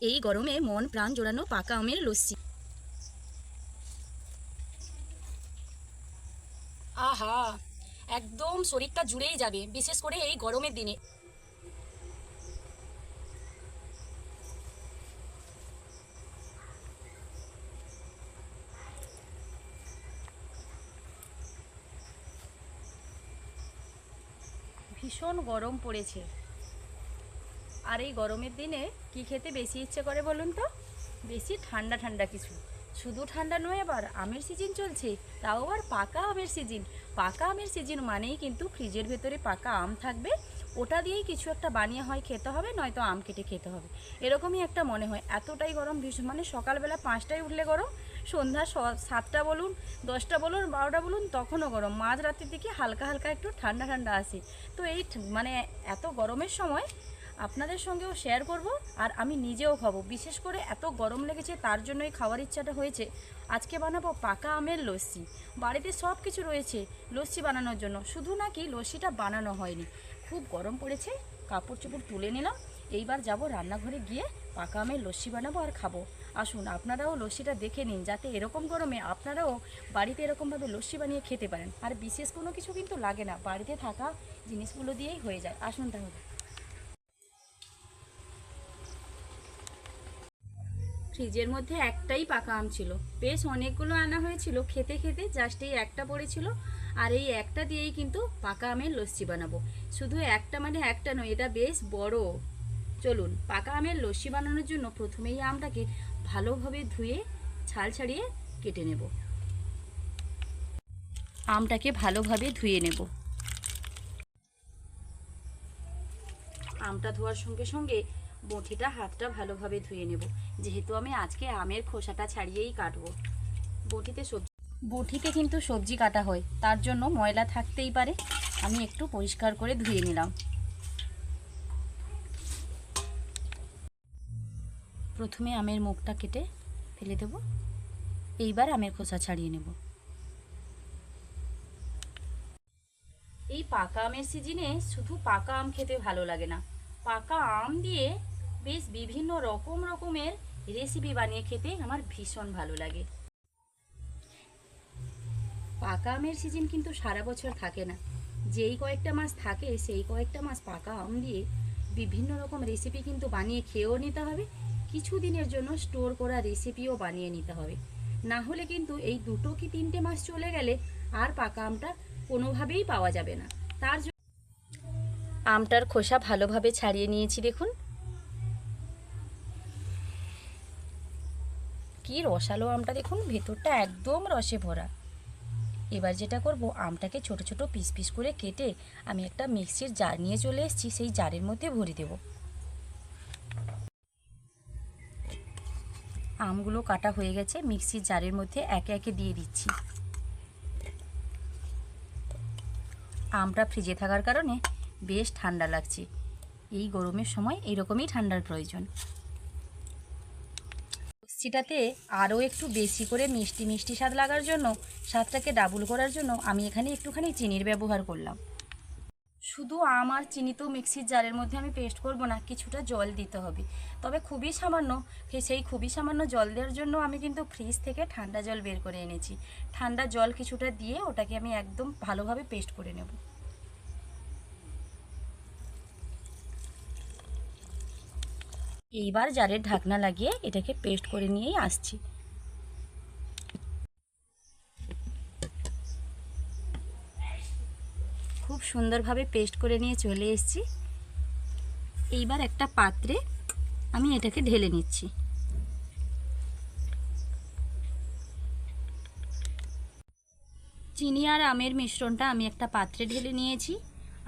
এই গরমে মন প্রাণ জোড়ানো পাকা আমের লস্যি। আহা, একদম শরীরটা জুড়েই যাবে, বিশেষ করে এই গরমের দিনে। ভীষণ গরম পড়েছে, আর এই গরমের দিনে কি খেতে বেশি ইচ্ছে করে বলুন তো? বেশি ঠান্ডা ঠান্ডা কিছু। শুধু ঠান্ডা নয়, আবার আমের সিজন চলছে, তাও আবার পাকা আমের সিজন। পাকা আমের সিজন মানেই কিন্তু ফ্রিজের ভেতরে পাকা আম থাকবে, ওটা দিয়েই কিছু একটা বানিয়ে হয় খেতে হবে, নয়তো আম কেটে খেতে হবে, এরকমই একটা মনে হয়। এতটাই গরম, ভীষণ মানে সকালবেলা 5টায় উঠলে গরম, সন্ধ্যা 7টা বলুন, 10টা বলুন, 12টা বলুন, তখনও গরম। মাঝরাতের দিকে হালকা হালকা একটু ঠান্ডা ঠান্ডা আসে। তো এই মানে এত গরমের সময় আপনাদের সঙ্গেও শেয়ার করব, আর আমি নিজেও খাবো। বিশেষ করে এত গরম লেগেছে, তার জন্যই খাওয়ার ইচ্ছাটা হয়েছে। আজকে বানাবো পাকা আমের লস্যি। বাড়িতে সব কিছু রয়েছে লস্যি বানানোর জন্য, শুধু নাকি লস্যিটা বানানো হয়নি। খুব গরম পড়েছে, কাপড় চোপড় তুলে নিলাম। এইবার যাব রান্নাঘরে গিয়ে পাকা আমের লস্যি বানাবো আর খাবো। আসুন আপনারাও লস্যিটা দেখে নিন, যাতে এরকম গরমে আপনারাও বাড়িতে এরকমভাবে লস্যি বানিয়ে খেতে পারেন। আর বিশেষ কোনো কিছু কিন্তু লাগে না, বাড়িতে থাকা জিনিসগুলো দিয়েই হয়ে যায়। আসুন তাহলে। ফ্রিজের মধ্যে একটাই পাকা আম ছিল, বেশ অনেকগুলো আনা হয়েছিল। খেতে খেতে জাস্ট এই একটা পড়েছিল, আর এই একটা দিয়েই কিন্তু পাকা আমের লস্যি বানাবো। শুধু একটা মানে একটা নয়, এটা বেশ বড়। চলুন, পাকা আমের লস্যি বানানোর জন্য প্রথমেই আমটাকে ভালোভাবে ধুয়ে ছাল ছাড়িয়ে কেটে নেব। আমটাকে ভালোভাবে ধুয়ে নেব। আমটা ধোয়ার সঙ্গে সঙ্গে বটিটা হাতটা ভালোভাবে ধুয়ে নেব, যেহেতু আমি আজকে আমের খোসাটা ছাড়িয়েই কাটবো। বটিতে কিন্তু সবজি কাটা হয়, তার জন্য ময়লা থাকতেই পারে। আমি একটু পরিষ্কার করে ধুয়ে নিলাম। প্রথমে আমের মুখটা কেটে ফেলে দেব, এইবার আমের খোসা ছাড়িয়ে নেব। এই পাকা আমের সিজনে শুধু পাকা আম খেতে ভালো লাগে না, পাকা আম দিয়ে বেশ বিভিন্ন রকমের রেসিপি বানিয়ে খেতে আমার ভীষণ ভালো লাগে। পাকা আমের সিজন কিন্তু সারা বছর থাকে না, যেই কয়েকটা মাস থাকে সেই কয়েকটা মাস পাকা আম দিয়ে বিভিন্ন রকম রেসিপি কিন্তু বানিয়ে খেয়েও নিতে হবে। কিছু দিনের জন্য স্টোর করা রেসিপিও বানিয়ে নিতে হবে, না হলে কিন্তু এই 2 কি 3টে মাস চলে গেলে আর পাকা আমটা কোনোভাবেই পাওয়া যাবে না। তার জন্য আমটার খোসা ভালোভাবে ছাড়িয়ে নিয়েছি। দেখুন কি রসালো আমটা, দেখুন ভেতরটা একদম রসে ভরা। এবার যেটা করব, আমটাকে ছোট ছোট পিস পিস করে কেটে আমি একটা মিক্সির জার নিয়ে চলে এসেছি, সেই জারের মধ্যে ভরে দেব। আমগুলো কাটা হয়ে গেছে, মিক্সির জারের মধ্যে একে একে দিয়ে দিচ্ছি। আমটা ফ্রিজে থাকার কারণে বেশ ঠান্ডা লাগছে। এই গরমের সময় এইরকমই ঠান্ডার প্রয়োজন। লস্যিটাতে আরও একটু বেশি করে মিষ্টি মিষ্টি স্বাদ লাগার জন্য, স্বাদটাকে ডাবল করার জন্য আমি এখানে একটুখানি চিনির ব্যবহার করলাম। শুধু আম আর চিনি তো মিক্সির জারের মধ্যে আমি পেস্ট করব না, কিছুটা জল দিতে হবে, তবে খুবই সামান্য। সেই খুবই সামান্য জল দেওয়ার জন্য আমি কিন্তু ফ্রিজ থেকে ঠান্ডা জল বের করে এনেছি। ঠান্ডা জল কিছুটা দিয়ে ওটাকে আমি একদম ভালোভাবে পেস্ট করে নেব। এইবার জারের ঢাকনা লাগিয়ে এটাকে পেস্ট করে নিয়েই আসছি। খুব সুন্দরভাবে পেস্ট করে নিয়ে চলে এসেছি। এইবার একটা পাত্রে আমি এটাকে ঢেলে নিচ্ছি। চিনি আর আমের মিশ্রণটা আমি একটা পাত্রে ঢেলে নিয়েছি।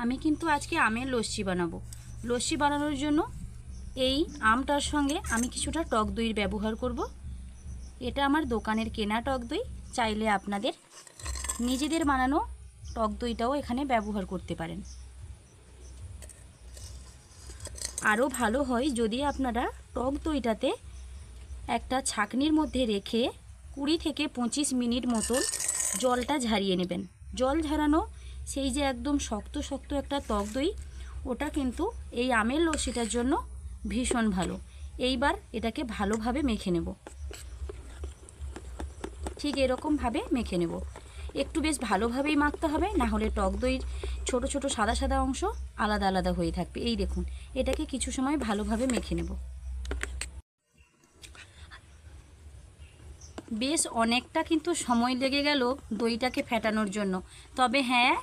আমি কিন্তু আজকে আমের লস্যি বানাবো। লস্যি বানানোর জন্য এই আমটার সঙ্গে আমি কিছুটা টক দইয়ের ব্যবহার করব। এটা আমার দোকানের কেনা টক দই, চাইলে আপনাদের নিজেদের বানানো টক দইটাও এখানে ব্যবহার করতে পারেন। আরও ভালো হয় যদি আপনারা টক দইটাতে একটা ছাঁকনির মধ্যে রেখে 20 থেকে 25 মিনিট মতন জলটা ঝারিয়ে নেবেন। জল ঝরানো সেই যে একদম শক্ত শক্ত একটা টক দই, ওটা কিন্তু এই আমের লস্যিটার জন্য ভীষণ ভালো। এইবার এটাকে ভালোভাবে মেখে নেব, ঠিক এরকমভাবে মেখে নেব। একটু বেশ ভালোভাবেই মাখতে হবে, না হলে টক দইয়ের ছোট ছোট সাদা সাদা অংশ আলাদা আলাদা হয়ে থাকবে। এই দেখুন, এটাকে কিছু সময় ভালোভাবে মেখে নেব। বেশ অনেকটা কিন্তু সময় লেগে গেল দইটাকে ফেটানোর জন্য। তবে হ্যাঁ,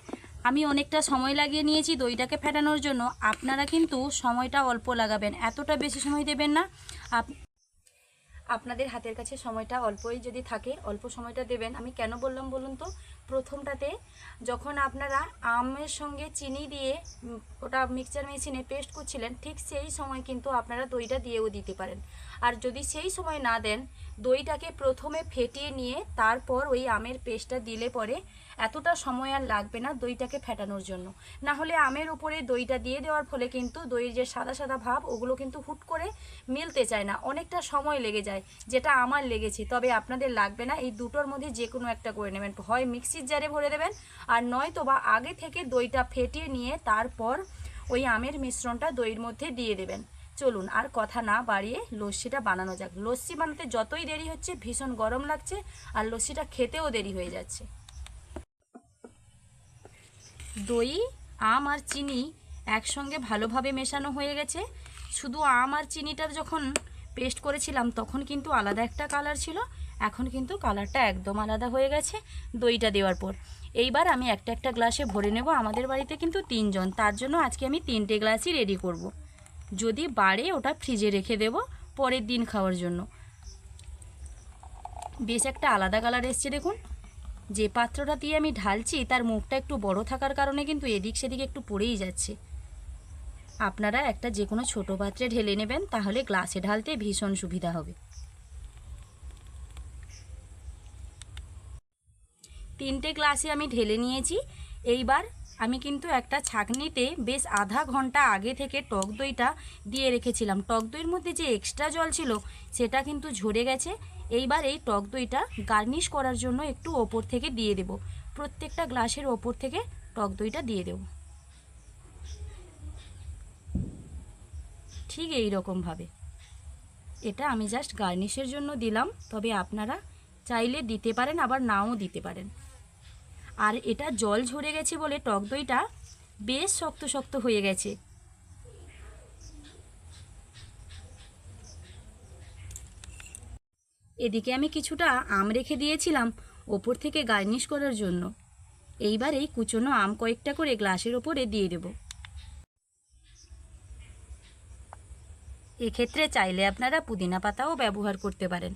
আমি অনেকটা সময় লাগিয়ে নিয়েছি দইটাকে ফেটানোর জন্য। আপনারা কিন্তু সময়টা অল্প লাগাবেন, এতটা বেশি সময় দেবেন না। আপনাদের হাতের কাছে সময়টা অল্পই যদি থাকে, অল্প সময়টা দেবেন। আমি কেন বললাম বলুন তো, প্রথমটাতে যখন আপনারা আমের সঙ্গে চিনি দিয়ে ওটা মিক্সচার মেশিনে পেস্ট করছিলেন, ঠিক সেই সময় কিন্তু আপনারা দইটা দিয়েও দিতে পারেন। আর যদি সেই সময় না দেন, দইটাকে প্রথমে ফেটিয়ে নিয়ে তারপর ওই আমের পেস্টটা দিলে পরে এতটা সময় আর লাগবে না দইটাকে ফেটানোর জন্য। না হলে আমের উপরে দইটা দিয়ে দেওয়ার ফলে কিন্তু দইয়ের যে সাদা সাদা ভাব, ওগুলো কিন্তু হুট করে মিলতে চায় না, অনেকটা সময় লেগে যায়, যেটা আমার লেগেছে। তবে আপনাদের লাগবে না, এই দুটোর মধ্যে যে কোনো একটা করে নেবেন। হয় মিক্সির জারে ভরে দেবেন, আর নয়তো বা আগে থেকে দইটা ফেটিয়ে নিয়ে তারপর ওই আমের মিশ্রণটা দইয়ের মধ্যে দিয়ে দেবেন। চলুন আর কথা না বাড়িয়ে লস্যিটা বানানো যাক। লস্যি বানাতে যতই দেরি হচ্ছে, ভীষণ গরম লাগছে আর লস্যিটা খেতেও দেরি হয়ে যাচ্ছে। দই, আম আর চিনি একসঙ্গে ভালোভাবে মেশানো হয়ে গেছে। শুধু আম আর চিনিটা যখন পেস্ট করেছিলাম তখন কিন্তু আলাদা একটা কালার ছিল, এখন কিন্তু কালারটা একদম আলাদা হয়ে গেছে দইটা দেওয়ার পর। এইবার আমি একটা একটা গ্লাসে ভরে নেব। আমাদের বাড়িতে কিন্তু 3 জন, তার জন্য আজকে আমি 3টে গ্লাসই রেডি করব। যদি বাড়ে ওটা ফ্রিজে রেখে দেব পরের দিন খাওয়ার জন্য। বেশ একটা আলাদা কালার এসছে দেখুন। যে পাত্রটা দিয়ে আমি ঢালছি তার মুখটা একটু বড় থাকার কারণে কিন্তু এদিক সেদিক একটু পড়েই যাচ্ছে। আপনারা একটা যে কোনো ছোটো পাত্রে ঢেলে নেবেন, তাহলে গ্লাসে ঢালতে ভীষণ সুবিধা হবে। 3টে গ্লাসে আমি ঢেলে নিয়েছি। এইবার আমি কিন্তু একটা ছাঁকনিতে বেশ আধা ঘন্টা আগে থেকে টক দইটা দিয়ে রেখেছিলাম। টক দইয়ের মধ্যে যে এক্সট্রা জল ছিল সেটা কিন্তু ঝরে গেছে। এইবার এই টক দইটা গার্নিশ করার জন্য একটু ওপর থেকে দিয়ে দেব। প্রত্যেকটা গ্লাসের ওপর থেকে টক দইটা দিয়ে দেব, ঠিক এই রকমভাবে। এটা আমি জাস্ট গার্নিশের জন্য দিলাম, তবে আপনারা চাইলে দিতে পারেন, আবার নাও দিতে পারেন। আর এটা জল ঝরে গেছে বলে টক দইটা বেশ শক্ত শক্ত হয়ে গেছে। এদিকে আমি কিছুটা আম রেখে দিয়েছিলাম ওপর থেকে গার্নিশ করার জন্য। এইবার এই কুচনো আম কয়েকটা করে গ্লাসের ওপরে দিয়ে দেব। এক্ষেত্রে চাইলে আপনারা পুদিনা পাতাও ব্যবহার করতে পারেন।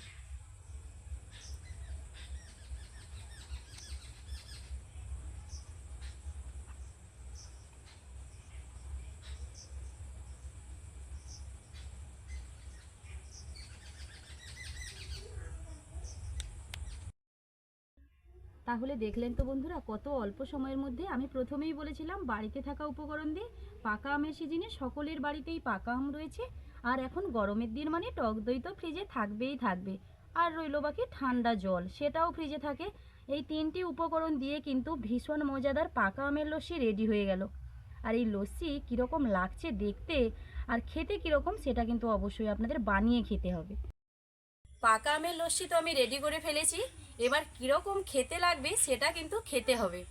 তাহলে দেখলেন তো বন্ধুরা, কত অল্প সময়ের মধ্যে। আমি প্রথমেই বলেছিলাম বাড়িতে থাকা উপকরণ দিয়ে পাকা আমের সিজনে সকলের বাড়িতেই পাকা আম রয়েছে। আর এখন গরমের দিন মানে টক দই তো ফ্রিজে থাকবেই থাকবে, আর রইল বাকি ঠান্ডা জল, সেটাও ফ্রিজে থাকে। এই 3টি উপকরণ দিয়ে কিন্তু ভীষণ মজাদার পাকা আমের লস্যি রেডি হয়ে গেল। আর এই লস্যি কীরকম লাগছে দেখতে আর খেতে কীরকম, সেটা কিন্তু অবশ্যই আপনাদের বানিয়ে খেতে হবে। পাকা আমের লস্যি তো আমি রেডি করে ফেলেছি, এবার কীরকম খেতে লাগবে সেটা কিন্তু খেতে হবে।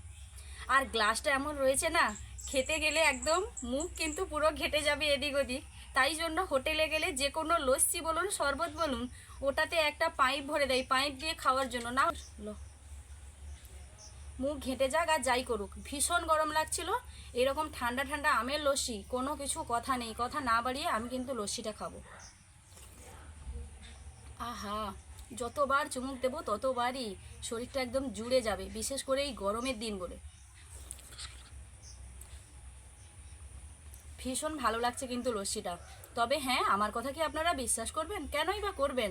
আর গ্লাসটা এমন রয়েছে না, খেতে গেলে একদম মুখ কিন্তু পুরো ঘেটে যাবে এদিক ওদিক। তাই জন্য হোটেলে গেলে যে কোনো লস্যি বলুন, শরবত বলুন, ওটাতে একটা পাইপ ভরে দেয়, পাইপ দিয়ে খাওয়ার জন্য। না মুখ ঘেঁটে যাক আর যাই করুক, ভীষণ গরম লাগছিল। এরকম ঠান্ডা ঠান্ডা আমের লস্যি, কোনো কিছু কথা নেই। কথা না বাড়িয়ে আমি কিন্তু লস্যিটা খাবো। আহা, যতবার চুমুক দেবো ততবারই শরীরটা একদম জুড়ে যাবে, বিশেষ করে এই গরমের দিন বলে। ভীষণ ভালো লাগছে কিন্তু লস্যিটা। তবে হ্যাঁ, আমার কথা কি আপনারা বিশ্বাস করবেন? কেনই বা করবেন,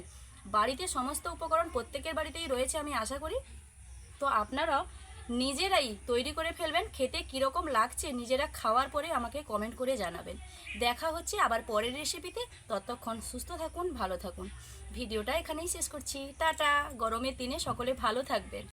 বাড়িতে সমস্ত উপকরণ প্রত্যেকের বাড়িতেই রয়েছে আমি আশা করি। তো আপনারাও নিজেরাই তৈরি করে ফেলবেন। খেতে কীরকম লাগছে নিজেরা খাওয়ার পরে আমাকে কমেন্ট করে জানাবেন। দেখা হচ্ছে আবার পরের রেসিপিতে। ততক্ষণ সুস্থ থাকুন, ভালো থাকুন। ভিডিওটা এখানেই শেষ করছি। টাটা। গরমের দিনে সকলে ভালো থাকবেন।